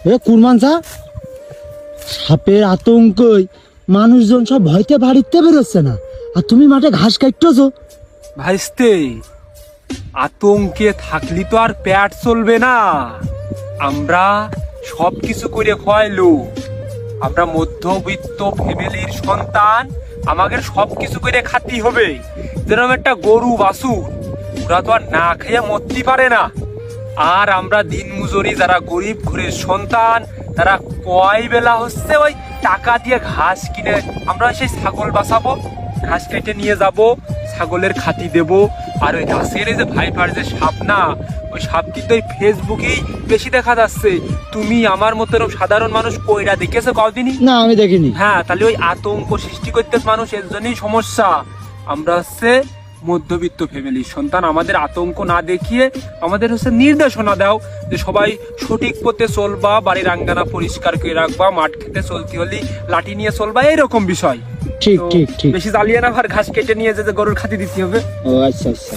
কুরমান চা, সাপের আতঙ্কই মানুষজন সব ভয়তে বাড়িতে বেরোচ্ছে না, আর তুমি মাঠে ঘাস কাটতেছো। ভাইস্তে, আতঙ্কে থাকলি তো আর পেট চলবে না। আমরা সব কিছু করে খাওয়াইলো, আমরা মধ্যবিত্ত ফ্যামিলির সন্তান, আমাদের সব কিছু করে খাতি হবে। যেরকম একটা গরু বাছুর, ওরা তো আর না খেয়ে মরতে পারে না। আর আমরা দিন মজুরি যারা গরিব ঘরের সন্তান, তারা কয় বেলা হচ্ছে ওই টাকা দিয়ে ঘাস কিনে আমরা সেই ছাগল বাঁচাবো, ঘাস কেটে নিয়ে যাব, ছাগলের খাতি দেব। আর ওই গাছের এই যে ভাইপার যে সাপ না, ওই সাপ কিন্তু ওই ফেসবুকেই বেশি দেখা যাচ্ছে। তুমি আমার মতো এরকম সাধারণ মানুষ কইরা দেখেছো কদিনই? না, আমি দেখিনি। হ্যাঁ, তাহলে ওই আতঙ্ক সৃষ্টি করতে মানুষ, এর জন্যই সমস্যা। আমরা হচ্ছে মধ্যবিত্ত ফ্যামিলির সন্তান, আমাদের আতঙ্ক না দেখিয়ে আমাদের হচ্ছে নির্দেশনা দাও যে সবাই সঠিক পথে চলবা, বাড়ির আঙ্গানা পরিষ্কার করে রাখবা, মাঠ খেতে চলতে হলে লাঠি নিয়ে চলবা, এইরকম বিষয়। ঠিক তো ঠিক ঠিক। বেশি জ্বালিয়ে না, আর ঘাস কেটে নিয়ে যে গরুর খাতি দিতে হবে। ও আচ্ছা আচ্ছা।